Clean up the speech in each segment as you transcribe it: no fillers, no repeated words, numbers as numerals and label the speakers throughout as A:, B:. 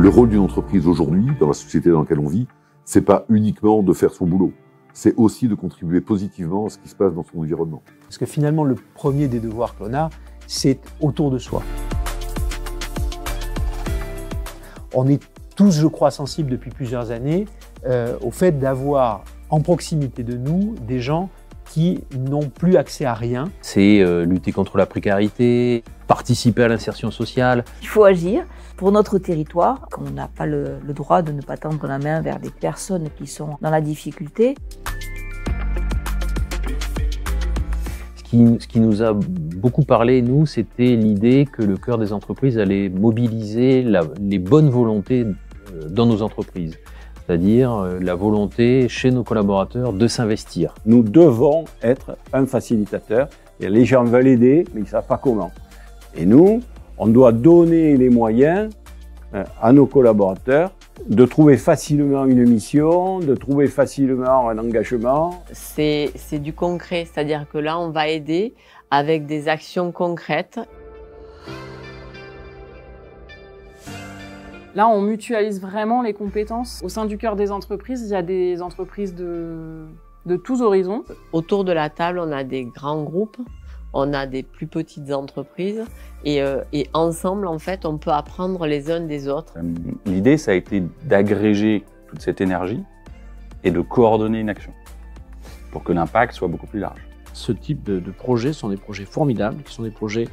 A: Le rôle d'une entreprise aujourd'hui, dans la société dans laquelle on vit, c'est pas uniquement de faire son boulot, c'est aussi de contribuer positivement à ce qui se passe dans son environnement.
B: Parce que finalement, le premier des devoirs que l'on a, c'est autour de soi. On est tous, je crois, sensibles depuis plusieurs années au fait d'avoir en proximité de nous des gens qui n'ont plus accès à rien.
C: C'est lutter contre la précarité, participer à l'insertion sociale.
D: Il faut agir pour notre territoire. On n'a pas le droit de ne pas tendre la main vers des personnes qui sont dans la difficulté.
C: Ce qui nous a beaucoup parlé, nous, c'était l'idée que le cœur des entreprises allait mobiliser les bonnes volontés dans nos entreprises. C'est-à-dire la volonté chez nos collaborateurs de s'investir.
E: Nous devons être un facilitateur. Et les gens veulent aider, mais ils ne savent pas comment. Et nous, on doit donner les moyens à nos collaborateurs de trouver facilement une mission, de trouver facilement un engagement.
F: C'est du concret, c'est-à-dire que là, on va aider avec des actions concrètes.
G: Là, on mutualise vraiment les compétences. Au sein du cœur des entreprises, il y a des entreprises de tous horizons.
F: Autour de la table, on a des grands groupes, on a des plus petites entreprises et ensemble, en fait, on peut apprendre les uns des autres.
H: L'idée, ça a été d'agréger toute cette énergie et de coordonner une action pour que l'impact soit beaucoup plus large.
B: Ce type de projets sont des projets formidables, qui sont des projets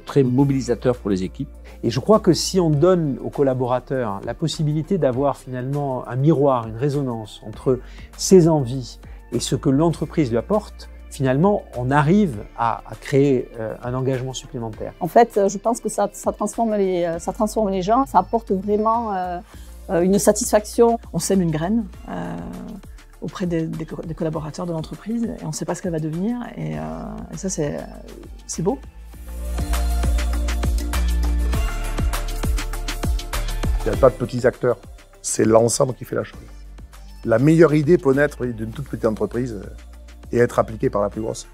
B: très mobilisateurs pour les équipes. Et je crois que si on donne aux collaborateurs la possibilité d'avoir finalement un miroir, une résonance entre ses envies et ce que l'entreprise lui apporte, finalement, on arrive à créer un engagement supplémentaire.
I: En fait, je pense que ça transforme les gens, ça apporte vraiment une satisfaction.
D: On sème une graine auprès des collaborateurs de l'entreprise et on ne sait pas ce qu'elle va devenir. Et ça, c'est beau.
J: Il n'y a pas de petits acteurs, c'est l'ensemble qui fait la chose. La meilleure idée peut naître d'une toute petite entreprise et être appliquée par la plus grosse.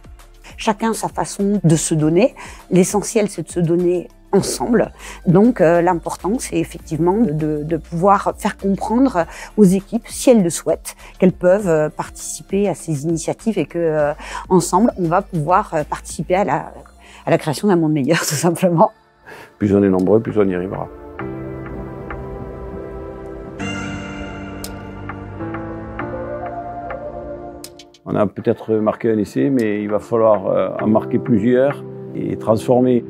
K: Chacun sa façon de se donner. L'essentiel, c'est de se donner ensemble. Donc l'important, c'est effectivement de pouvoir faire comprendre aux équipes, si elles le souhaitent, qu'elles peuvent participer à ces initiatives et que ensemble, on va pouvoir participer à la création d'un monde meilleur, tout simplement.
E: Plus on est nombreux, plus on y arrivera. On a peut-être marqué un essai, mais il va falloir en marquer plusieurs et transformer.